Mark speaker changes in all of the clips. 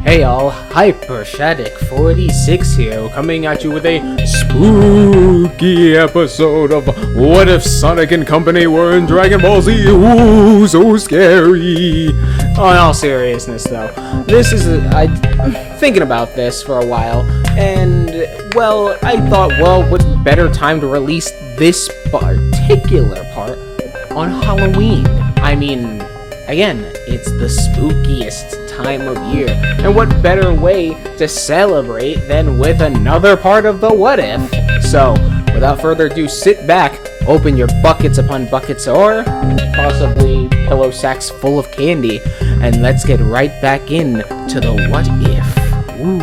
Speaker 1: Hey all, Hypershatic46 here, coming at you with a spooky episode of What If Sonic and Company Were in Dragon Ball Z? Ooh, so scary. On all seriousness though, I'm thinking about this for a while, and well, I thought, what better time to release this particular part on Halloween? I mean, again, it's the spookiest time of year, and what better way to celebrate than with another part of the What If? So, without further ado, sit back, open your buckets upon buckets, or possibly pillow sacks full of candy, and let's get right back into the What If. Ooh.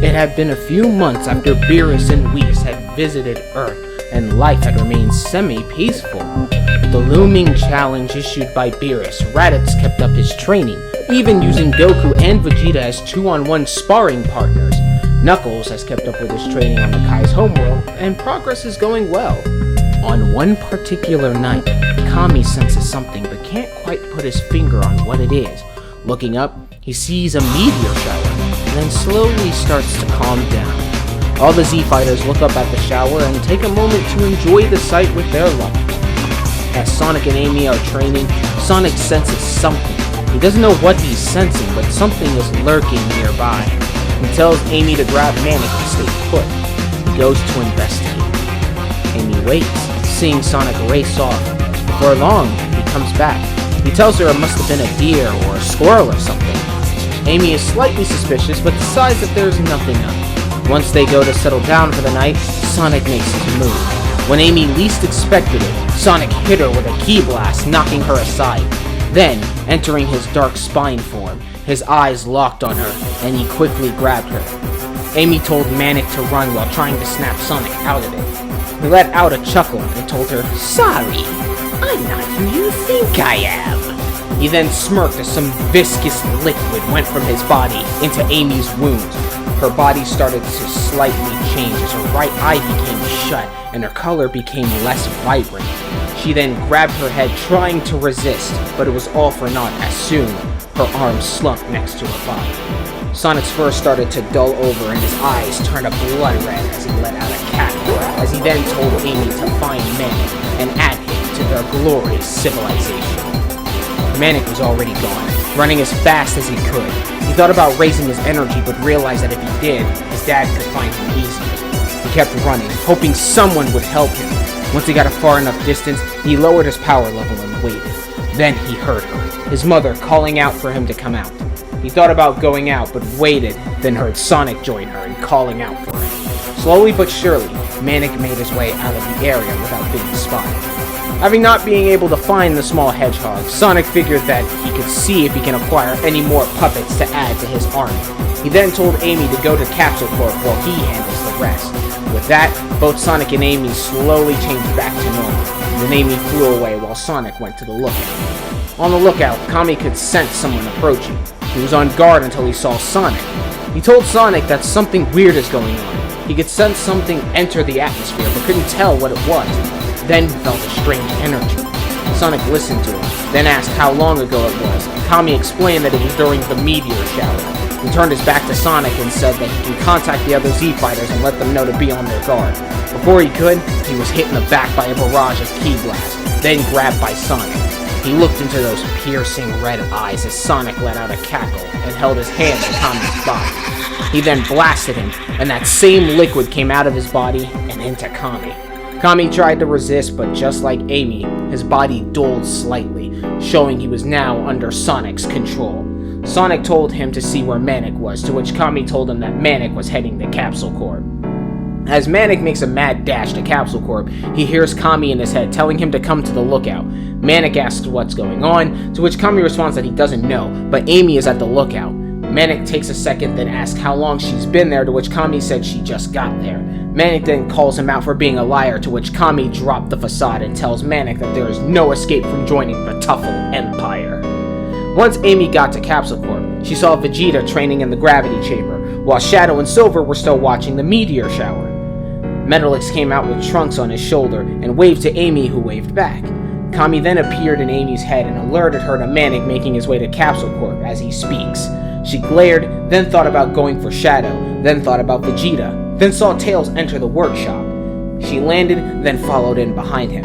Speaker 1: It had been a few months after Beerus and Whis had visited Earth, and life had remained semi-peaceful. The looming challenge issued by Beerus, Raditz kept up his training, even using Goku and Vegeta as 2-on-1 sparring partners. Knuckles has kept up with his training on the Kai's homeworld, and progress is going well. On one particular night, Kami senses something but can't quite put his finger on what it is. Looking up, he sees a meteor shower, and then slowly starts to calm down. All the Z-Fighters look up at the shower and take a moment to enjoy the sight with their luck. As Sonic and Amy are training, Sonic senses something. He doesn't know what he's sensing, but something is lurking nearby. He tells Amy to grab Manic and stay put. He goes to investigate. Amy waits, seeing Sonic race off. Before long, he comes back. He tells her it must have been a deer or a squirrel or something. Amy is slightly suspicious, but decides that there's nothing up. Once they go to settle down for the night, Sonic makes his move. When Amy least expected it, Sonic hit her with a ki blast, knocking her aside. Then, entering his dark spine form, his eyes locked on her, and he quickly grabbed her. Amy told Manic to run while trying to snap Sonic out of it. He let out a chuckle and told her, "Sorry, I'm not who you think I am." He then smirked as some viscous liquid went from his body into Amy's wound. Her body started to slightly change as her right eye became shut and her color became less vibrant. She then grabbed her head trying to resist, but it was all for naught as soon her arms slumped next to her body. Sonic's fur started to dull over and his eyes turned a blood red as he let out a cackle, as he then told Amy to find Manic and add him to their glorious civilization. Manic was already gone, running as fast as he could. He thought about raising his energy, but realized that if he did, his dad could find him easier. He kept running, hoping someone would help him. Once he got a far enough distance, he lowered his power level and waited. Then he heard her, his mother calling out for him to come out. He thought about going out, but waited, then heard Sonic join her and calling out for him. Slowly but surely, Manic made his way out of the area without being spotted. Having not being able to find the small hedgehog, Sonic figured that he could see if he can acquire any more puppets to add to his army. He then told Amy to go to Capsule Corp while he handles the rest. With that, both Sonic and Amy slowly changed back to normal, and then Amy flew away while Sonic went to the lookout. On the lookout, Kami could sense someone approaching. He was on guard until he saw Sonic. He told Sonic that something weird is going on. He could sense something enter the atmosphere, but couldn't tell what it was. Then he felt a strange energy. Sonic listened to him, then asked how long ago it was. Kami explained that it was during the meteor shower. He turned his back to Sonic and said that he can contact the other Z-Fighters and let them know to be on their guard. Before he could, he was hit in the back by a barrage of ki blasts, then grabbed by Sonic. He looked into those piercing red eyes as Sonic let out a cackle and held his hand to Kami's body. He then blasted him, and that same liquid came out of his body and into Kami. Kami tried to resist, but just like Amy, his body dulled slightly, showing he was now under Sonic's control. Sonic told him to see where Manic was, to which Kami told him that Manic was heading to Capsule Corp. As Manic makes a mad dash to Capsule Corp, he hears Kami in his head telling him to come to the lookout. Manic asks what's going on, to which Kami responds that he doesn't know, but Amy is at the lookout. Manic takes a second, then asks how long she's been there, to which Kami said she just got there. Manic then calls him out for being a liar, to which Kami dropped the facade and tells Manic that there is no escape from joining the Tuffle Empire. Once Amy got to Capsule Corp, she saw Vegeta training in the gravity chamber, while Shadow and Silver were still watching the meteor shower. Metallix came out with Trunks on his shoulder and waved to Amy, who waved back.
Speaker 2: Kami then appeared in Amy's head and alerted her to Manic making his way to Capsule Corp as he speaks. She glared, then thought about going for Shadow, then thought about Vegeta, then saw Tails enter the workshop. She landed, then followed in behind him.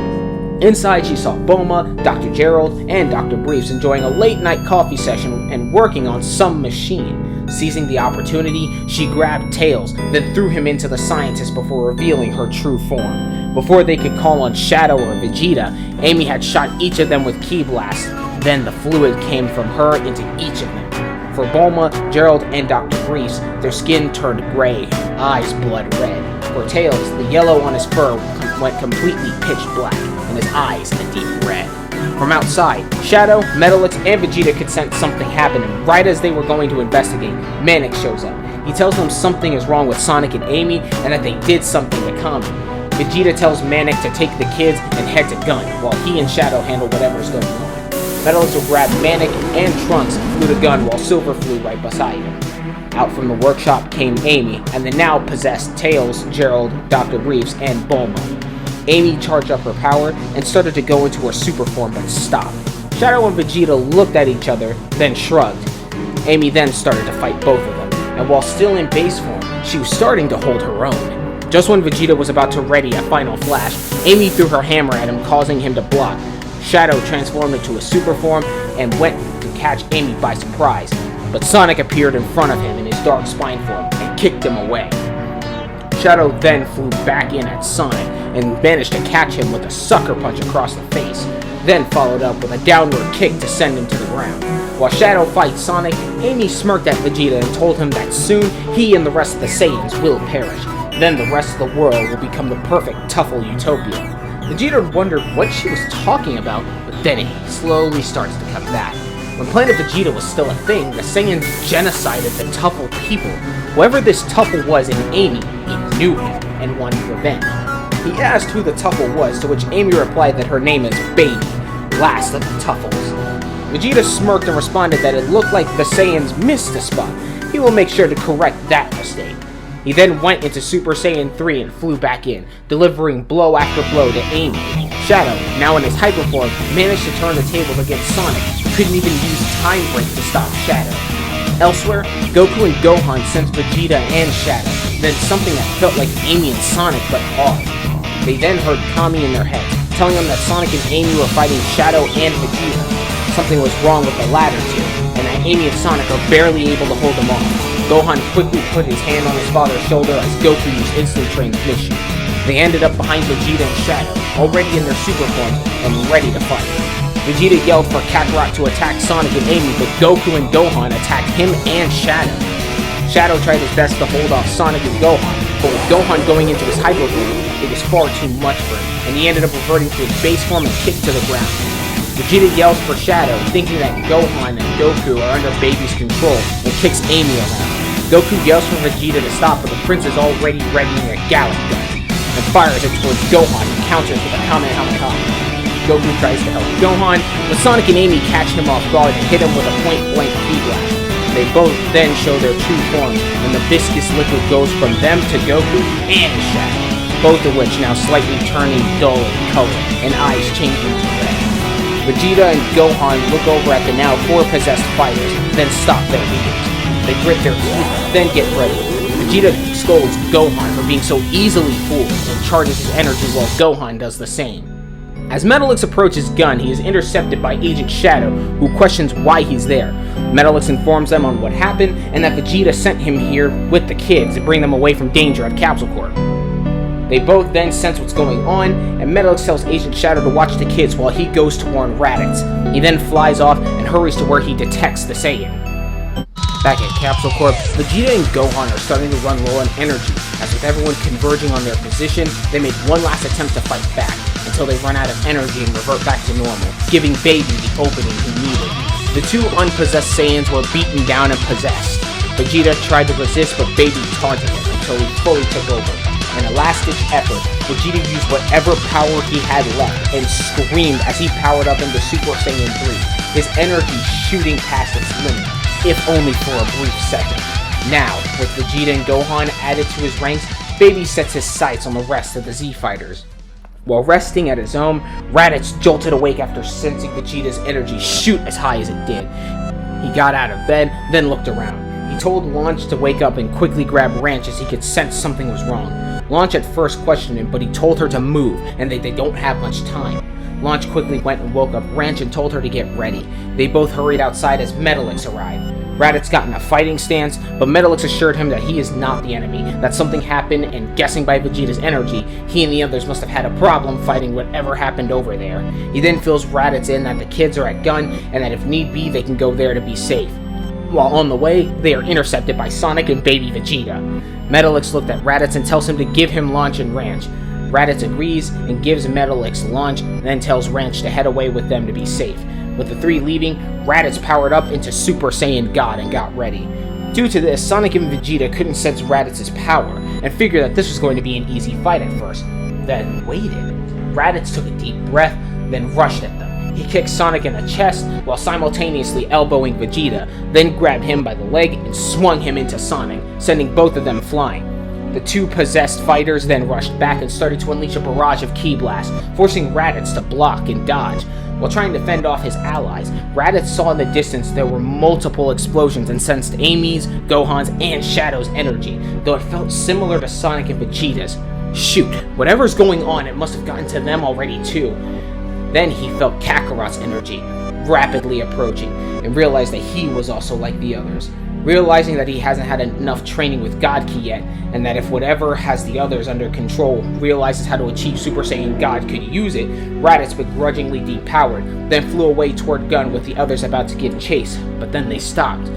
Speaker 2: Inside, she saw Bulma, Dr. Gerald, and Dr. Briefs enjoying a late-night coffee session and working on some machine. Seizing the opportunity, she grabbed Tails, then threw him into the scientist before revealing her true form. Before they could call on Shadow or Vegeta, Amy had shot each of them with Ki Blast. Then the fluid came from her into each of them. For Bulma, Gerald, and Dr. Briefs, their skin turned gray, eyes blood red. For Tails, the yellow on his fur went completely pitch black, and his eyes a deep red. From outside, Shadow, Metallix, and Vegeta could sense something happening. Right as they were going to investigate, Manic shows up. He tells them something is wrong with Sonic and Amy, and that they did something to Kami. Vegeta tells Manic to take the kids and head to Gun, while he and Shadow handle whatever's going on. Metallix will grab Manic and Trunks and flew to Gun while Silver flew right beside him. Out from the workshop came Amy, and the now possessed Tails, Gerald, Dr. Briefs, and Bulma. Amy charged up her power and started to go into her super form, but stopped. Shadow and Vegeta looked at each other, then shrugged. Amy then started to fight both of them, and while still in base form, she was starting to hold her own. Just when Vegeta was about to ready a final flash, Amy threw her hammer at him, causing him to block. Shadow transformed into a super form and went to catch Amy by surprise, but Sonic appeared in front of him in his dark spine form and kicked him away. Shadow then flew back in at Sonic and managed to catch him with a sucker punch across the face, then followed up with a downward kick to send him to the ground. While Shadow fights Sonic, Amy smirked at Vegeta and told him that soon he and the rest of the Saiyans will perish. Then the rest of the world will become the perfect Tuffle utopia. Vegeta wondered what she was talking about, but then he slowly starts to come back. When Planet Vegeta was still a thing, the Saiyans genocided the Tuffle people. Whoever this Tuffle was in Amy, he knew him and wanted revenge. He asked who the Tuffle was, to which Amy replied that her name is Baby, last of the Tuffles. Vegeta smirked and responded that it looked like the Saiyans missed a spot. He will make sure to correct that mistake. He then went into Super Saiyan 3 and flew back in, delivering blow after blow to Amy. Shadow, now in his hyper form, managed to turn the tables against Sonic, couldn't even use Time Break to stop Shadow. Elsewhere, Goku and Gohan sensed Vegeta and Shadow, then something that felt like Amy and Sonic but off. They then heard Kami in their heads, telling them that Sonic and Amy were fighting Shadow and Vegeta. Something was wrong with the latter two, and that Amy and Sonic are barely able to hold them off. Gohan quickly put his hand on his father's shoulder as Goku used instant transmission. They ended up behind Vegeta and Shadow, already in their super forms and ready to fight. Vegeta yelled for Kakarot to attack Sonic and Amy, but Goku and Gohan attacked him and Shadow. Shadow tried his best to hold off Sonic and Gohan, but with Gohan going into his hyper form, it was far too much for him, and he ended up reverting to his base form and kicked to the ground. Vegeta yells for Shadow, thinking that Gohan and Goku are under Baby's control, and kicks Amy around. Goku yells for Vegeta to stop, but the prince is already readying a Gallic gun, and fires it towards Gohan and counters with a Kamehameha. Goku tries to help Gohan, but Sonic and Amy catch him off guard and hit him with a point-blank Ki Blast. They both then show their true forms, and the viscous liquid goes from them to Goku and Shadow, both of which now slightly turning dull in color, and eyes changing to red. Vegeta and Gohan look over at the now 4 possessed fighters, then stop their leaders. They grit their teeth, then get ready. Vegeta scolds Gohan for being so easily fooled, and charges his energy while Gohan does the same. As Metallix approaches Gun, he is intercepted by Agent Shadow, who questions why he's there. Metallix informs them on what happened, and that Vegeta sent him here with the kids to bring them away from danger at Capsule Corp. They both then sense what's going on, and Metallix tells Agent Shadow to watch the kids while he goes to warn Raditz. He then flies off and hurries to where he detects the Saiyan. Back at Capsule Corp, Vegeta and Gohan are starting to run low on energy, as with everyone converging on their position, they make one last attempt to fight back, until they run out of energy and revert back to normal, giving Baby the opening he needed. The 2 unpossessed Saiyans were beaten down and possessed. Vegeta tried to resist, but Baby taunted him until he fully took over. In a last-ditch effort, Vegeta used whatever power he had left and screamed as he powered up into Super Saiyan 3, his energy shooting past its limit, if only for a brief second. Now, with Vegeta and Gohan added to his ranks, Baby sets his sights on the rest of the Z-Fighters. While resting at his home, Raditz jolted awake after sensing Vegeta's energy shoot as high as it did. He got out of bed, then looked around. He told Launch to wake up and quickly grab Ranch as he could sense something was wrong. Launch at first questioned him, but he told her to move and that they don't have much time. Launch quickly went and woke up Ranch and told her to get ready. They both hurried outside as Metalix arrived. Raditz got in a fighting stance, but Metalix assured him that he is not the enemy, that something happened, and guessing by Vegeta's energy, he and the others must have had a problem fighting whatever happened over there. He then fills Raditz in that the kids are at Gun, and that if need be, they can go there to be safe. While on the way, they are intercepted by Sonic and Baby Vegeta. Metalix looked at Raditz and tells him to give him Launch and Ranch. Raditz agrees and gives Metalix Launch, then tells Ranch to head away with them to be safe. With the three leaving, Raditz powered up into Super Saiyan God and got ready. Due to this, Sonic and Vegeta couldn't sense Raditz's power, and figured that this was going to be an easy fight at first, then waited. Raditz took a deep breath, then rushed at them. He kicked Sonic in the chest, while simultaneously elbowing Vegeta, then grabbed him by the leg and swung him into Sonic, sending both of them flying. The two possessed fighters then rushed back and started to unleash a barrage of ki blasts, forcing Raditz to block and dodge. While trying to fend off his allies, Raditz saw in the distance there were multiple explosions and sensed Amy's, Gohan's, and Shadow's energy, though it felt similar to Sonic and Vegeta's. Shoot, whatever's going on, it must have gotten to them already too. Then he felt Kakarot's energy rapidly approaching, and realized that he was also like the others. Realizing that he hasn't had enough training with God Ki yet, and that if whatever has the others under control realizes how to achieve Super Saiyan God could use it, Raditz begrudgingly depowered, then flew away toward Gun with the others about to give chase, but then they stopped.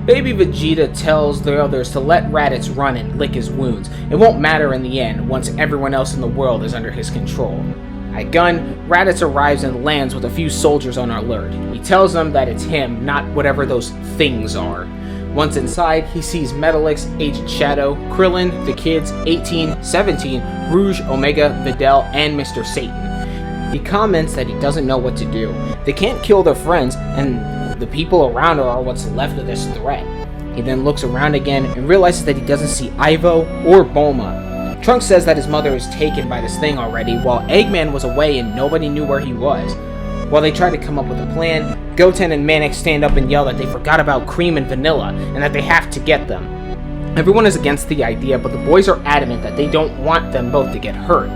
Speaker 2: Baby Vegeta tells the others to let Raditz run and lick his wounds. It won't matter in the end once everyone else in the world is under his control. At Gun, Raditz arrives and lands with a few soldiers on alert. He tells them that it's him, not whatever those things are. Once inside, he sees Metalix, Agent Shadow, Krillin, the kids, 18, 17, Rouge, Omega, Videl, and Mr. Satan. He comments that he doesn't know what to do. They can't kill their friends, and the people around her are what's left of this threat. He then looks around again and realizes that he doesn't see Ivo or Bulma. Trunks says that his mother is taken by this thing already, while Eggman was away and nobody knew where he was. While they try to come up with a plan, Goten and Manic stand up and yell that they forgot about Cream and Vanilla, and that they have to get them. Everyone is against the idea, but the boys are adamant that they don't want them both to get hurt.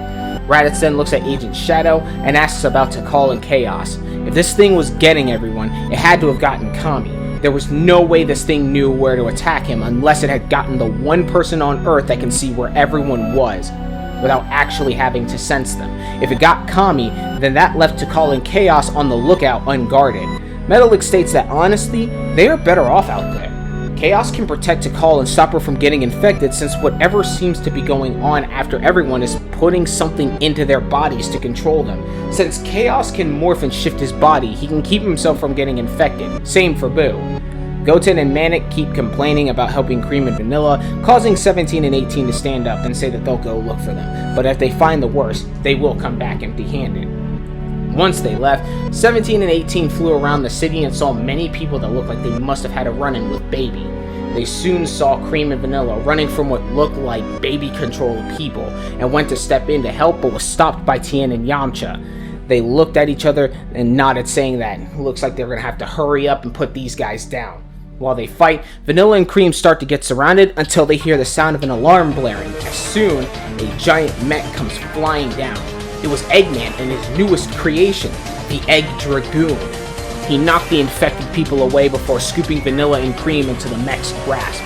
Speaker 2: Raditz then looks at Agent Shadow and asks about Tikal and Chaos. If this thing was getting everyone, it had to have gotten Kami. There was no way this thing knew where to attack him unless it had gotten the one person on Earth that can see where everyone was, without actually having to sense them. If it got Kami, then that left Tikal and Chaos on the lookout unguarded. Metalix states that honestly, they are better off out there. Chaos can protect Tikal and stop her from getting infected, since whatever seems to be going on after everyone is putting something into their bodies to control them. Since Chaos can morph and shift his body, he can keep himself from getting infected. Same for Boo. Goten and Manic keep complaining about helping Cream and Vanilla, causing 17 and 18 to stand up and say that they'll go look for them, but if they find the worst, they will come back empty-handed. Once they left, 17 and 18 flew around the city and saw many people that looked like they must have had a run-in with Baby. They soon saw Cream and Vanilla running from what looked like Baby-controlled people, and went to step in to help, but was stopped by Tien and Yamcha. They looked at each other and nodded, saying that it looks like they're going to have to hurry up and put these guys down. While they fight, Vanilla and Cream start to get surrounded until they hear the sound of an alarm blaring. As soon, a giant mech comes flying down. It was Eggman and his newest creation, the Egg Dragoon. He knocked the infected people away before scooping Vanilla and Cream into the mech's grasp.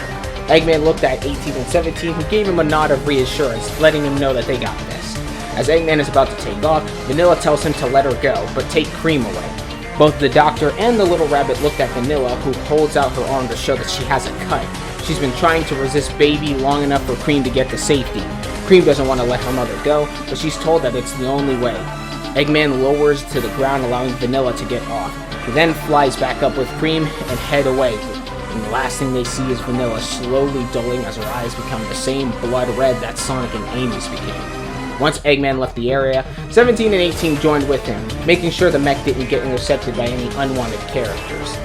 Speaker 2: Eggman looked at 18 and 17, who gave him a nod of reassurance, letting him know that they got this. As Eggman is about to take off, Vanilla tells him to let her go, but take Cream away. Both the doctor and the little rabbit looked at Vanilla, who holds out her arm to show that she has a cut. She's been trying to resist Baby long enough for Cream to get to safety. Cream doesn't want to let her mother go, but she's told that it's the only way. Eggman lowers to the ground, allowing Vanilla to get off. He then flies back up with Cream and head away. And the last thing they see is Vanilla slowly dulling as her eyes become the same blood red that Sonic and Amy's became. Once Eggman left the area, 17 and 18 joined with him, making sure the mech didn't get intercepted by any unwanted characters.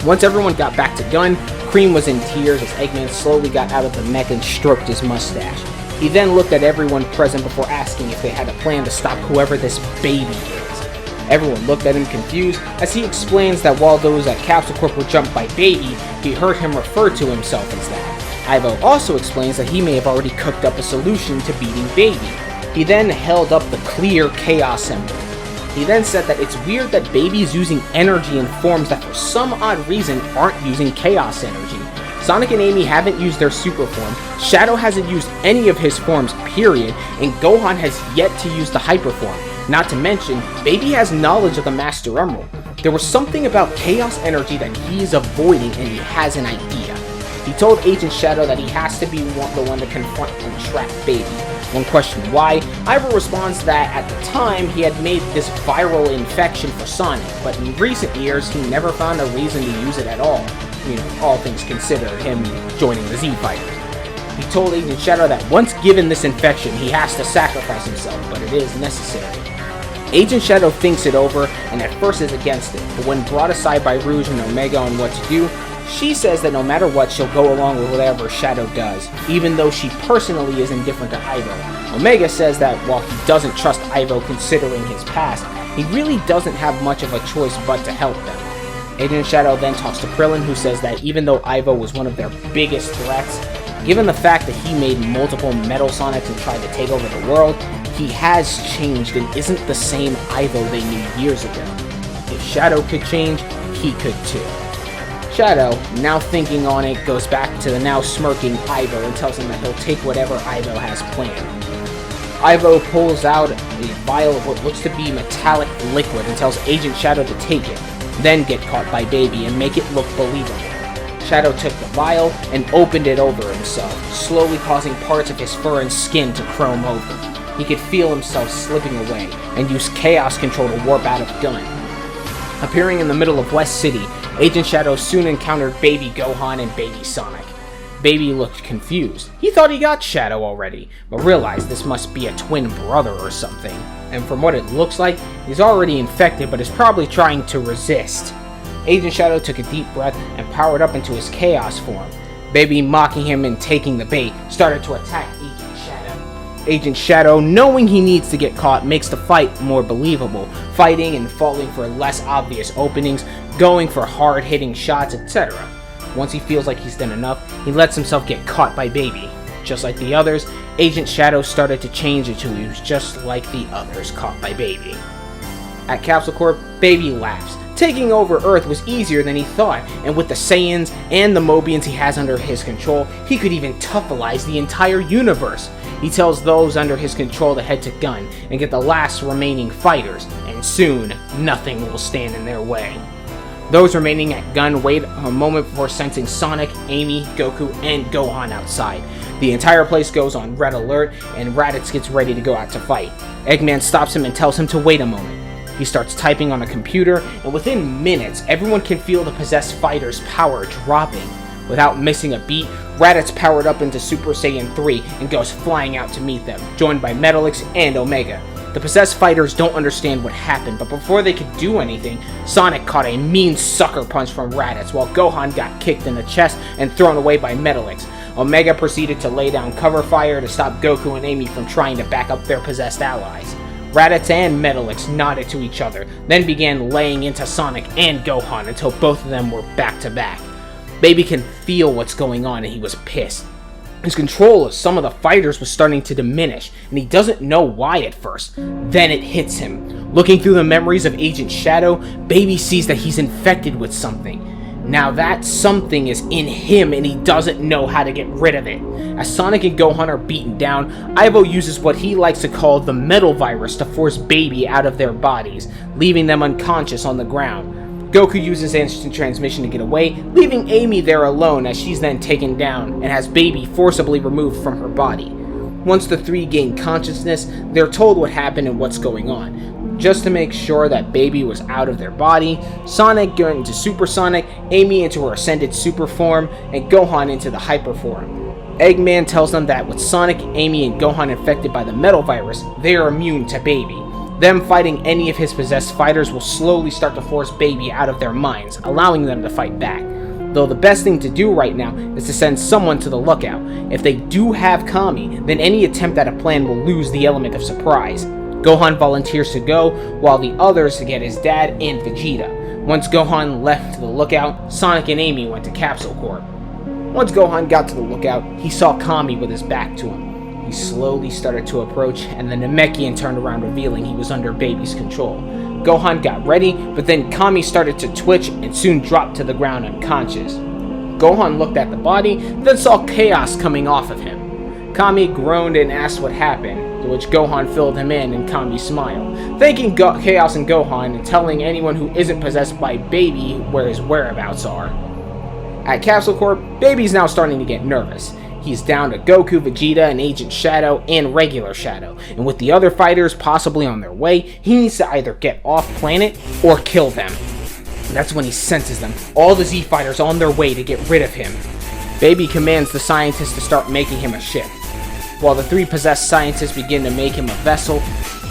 Speaker 2: Once everyone got back to Gun, Cream was in tears as Eggman slowly got out of the mech and stroked his mustache. He then looked at everyone present before asking if they had a plan to stop whoever this baby is. Everyone looked at him confused as he explains that while those at Capsule Corp were jumped by Baby, he heard him refer to himself as that. Ivo also explains that he may have already cooked up a solution to beating Baby. He then held up the clear chaos symbol. He then said that it's weird that Baby is using energy in forms that for some odd reason aren't using chaos energy. Sonic and Amy haven't used their super form, Shadow hasn't used any of his forms, period, and Gohan has yet to use the hyper form. Not to mention, Baby has knowledge of the Master Emerald. There was something about chaos energy that he is avoiding and he has an idea. He told Agent Shadow that he has to be the one to confront and trap Baby. When questioned why, Ivo responds that at the time he had made this viral infection for Sonic, but in recent years he never found a reason to use it at all. All things considered, him joining the Z Fighters. He told Agent Shadow that once given this infection, he has to sacrifice himself, but it is necessary. Agent Shadow thinks it over and at first is against it, but when brought aside by Rouge and Omega on what to do, she says that no matter what, she'll go along with whatever Shadow does, even though she personally is indifferent to Ivo. Omega says that while he doesn't trust Ivo considering his past, he really doesn't have much of a choice but to help them. Agent Shadow then talks to Krillin, who says that even though Ivo was one of their biggest threats, given the fact that he made multiple Metal Sonics and tried to take over the world, he has changed and isn't the same Ivo they knew years ago. If Shadow could change, he could too. Shadow, now thinking on it, goes back to the now smirking Ivo and tells him that he'll take whatever Ivo has planned. Ivo pulls out a vial of what looks to be metallic liquid and tells Agent Shadow to take it, then get caught by Baby and make it look believable. Shadow took the vial and opened it over himself, slowly causing parts of his fur and skin to chrome over. He could feel himself slipping away and used chaos control to warp out of Gun. Appearing in the middle of West City, Agent Shadow soon encountered Baby Gohan and Baby Sonic. Baby looked confused. He thought he got Shadow already, but realized this must be a twin brother or something. And from what it looks like, he's already infected but is probably trying to resist. Agent Shadow took a deep breath and powered up into his chaos form. Baby, mocking him and taking the bait, started to attack Agent Shadow. Agent Shadow, knowing he needs to get caught, makes the fight more believable, fighting and falling for less obvious openings, going for hard-hitting shots, etc. Once he feels like he's done enough, he lets himself get caught by Baby. Just like the others, Agent Shadow started to change until he was just like the others caught by Baby. At Capsule Corp, Baby laughs. Taking over Earth was easier than he thought, and with the Saiyans and the Mobians he has under his control, he could even toughalize the entire universe. He tells those under his control to head to Gun and get the last remaining fighters, and soon, nothing will stand in their way. Those remaining at Gun wait a moment before sensing Sonic, Amy, Goku, and Gohan outside. The entire place goes on red alert, and Raditz gets ready to go out to fight. Eggman stops him and tells him to wait a moment. He starts typing on a computer, and within minutes, everyone can feel the possessed fighter's power dropping. Without missing a beat, Raditz powered up into Super Saiyan 3 and goes flying out to meet them, joined by Metalix and Omega. The possessed fighters don't understand what happened, but before they could do anything, Sonic caught a mean sucker punch from Raditz, while Gohan got kicked in the chest and thrown away by Metalix. Omega proceeded to lay down cover fire to stop Goku and Amy from trying to back up their possessed allies. Raditz and Metalix nodded to each other, then began laying into Sonic and Gohan until both of them were back to back. Baby can feel what's going on and he was pissed. His control of some of the fighters was starting to diminish, and he doesn't know why at first. Then it hits him. Looking through the memories of Agent Shadow, Baby sees that he's infected with something. Now that something is in him and he doesn't know how to get rid of it. As Sonic and Gohan are beaten down, Ivo uses what he likes to call the metal virus to force Baby out of their bodies, leaving them unconscious on the ground. Goku uses instant transmission to get away, leaving Amy there alone as she's then taken down and has Baby forcibly removed from her body. Once the three gain consciousness, they're told what happened and what's going on. Just to make sure that Baby was out of their body, Sonic went into Super Sonic, Amy into her ascended super form, and Gohan into the hyper form. Eggman tells them that with Sonic, Amy, and Gohan infected by the metal virus, they are immune to Baby. Them fighting any of his possessed fighters will slowly start to force Baby out of their minds, allowing them to fight back. though the best thing to do right now is to send someone to the lookout. If they do have Kami, then any attempt at a plan will lose the element of surprise. Gohan volunteers to go, while the others get his dad and Vegeta. Once Gohan left to the lookout, Sonic and Amy went to Capsule Corp. Once Gohan got to the lookout, he saw Kami with his back to him. He slowly started to approach, and the Namekian turned around, revealing he was under Baby's control. Gohan got ready, but then Kami started to twitch and soon dropped to the ground unconscious. Gohan looked at the body, then saw chaos coming off of him. Kami groaned and asked what happened, to which Gohan filled him in and Kami smiled, thanking Chaos and Gohan and telling anyone who isn't possessed by Baby where his whereabouts are. At Capsule Corp, Baby's now starting to get nervous. He's down to Goku, Vegeta, and Agent Shadow, and regular Shadow, and with the other fighters possibly on their way, he needs to either get off planet or kill them. That's when he senses them, all the Z fighters on their way to get rid of him. Baby commands the scientists to start making him a ship. While the 3 possessed scientists begin to make him a vessel,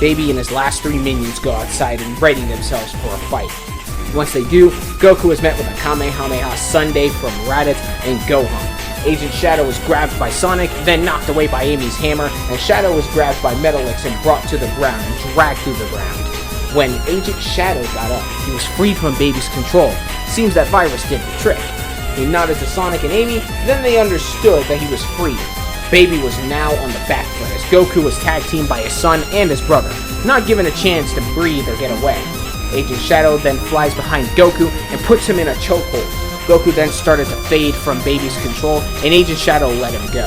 Speaker 2: Baby and his last 3 minions go outside and ready themselves for a fight. Once they do, Goku is met with a Kamehameha Sundae from Raditz and Gohan. Agent Shadow is grabbed by Sonic, then knocked away by Amy's hammer, and Shadow is grabbed by Metalix and brought to the ground and dragged through the ground. When Agent Shadow got up, he was freed from Baby's control. Seems that virus did the trick. He nodded to Sonic and Amy, then they understood that he was free. Baby was now on the back foot as Goku was tag teamed by his son and his brother, not given a chance to breathe or get away. Agent Shadow then flies behind Goku and puts him in a chokehold. Goku then started to fade from Baby's control, and Agent Shadow let him go.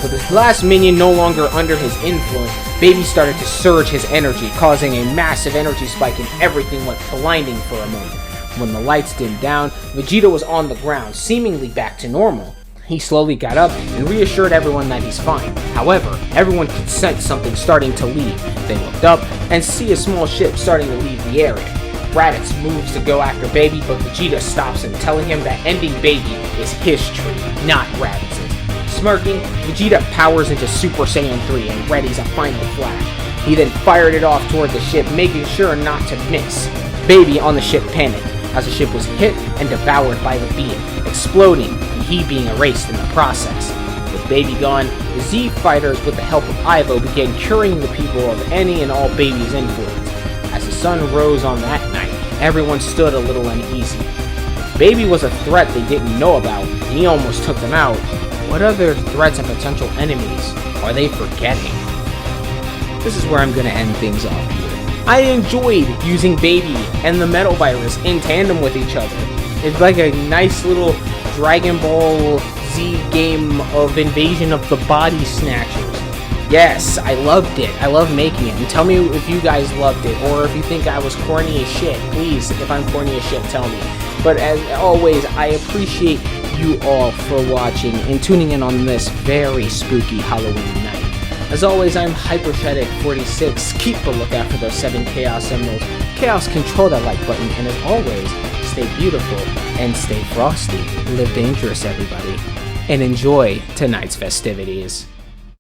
Speaker 2: With his last minion no longer under his influence, Baby started to surge his energy, causing a massive energy spike and everything went blinding for a moment. When the lights dimmed down, Vegeta was on the ground, seemingly back to normal. He slowly got up and reassured everyone that he's fine. However, everyone could sense something starting to leave. They looked up and see a small ship starting to leave the area. Raditz moves to go after Baby, but Vegeta stops him, telling him that ending Baby is his tree, not Raditz's. Smirking, Vegeta powers into Super Saiyan 3 and readies a final flash. He then fired it off toward the ship, making sure not to miss. Baby on the ship panicked, as the ship was hit and devoured by the beam, exploding and he being erased in the process. With Baby gone, the Z fighters with the help of Ivo began curing the people of any and all Baby's influence. As the sun rose on that night, everyone stood a little uneasy. If Baby was a threat they didn't know about, and he almost took them out, what other threats and potential enemies are they forgetting? This is where I'm going to end things off here. I enjoyed using Baby and the Metal Virus in tandem with each other. It's like a nice little Dragon Ball Z game of Invasion of the Body Snatchers. Yes, I loved it. I love making it. And tell me if you guys loved it, or if you think I was corny as shit. Please, if I'm corny as shit, tell me. But as always, I appreciate you all for watching and tuning in on this very spooky Halloween night. As always, I'm HyperShedic46. Keep a lookout for those 7 Chaos Emeralds. Chaos, control that like button, and as always, stay beautiful and stay frosty. Live dangerous, everybody, and enjoy tonight's festivities.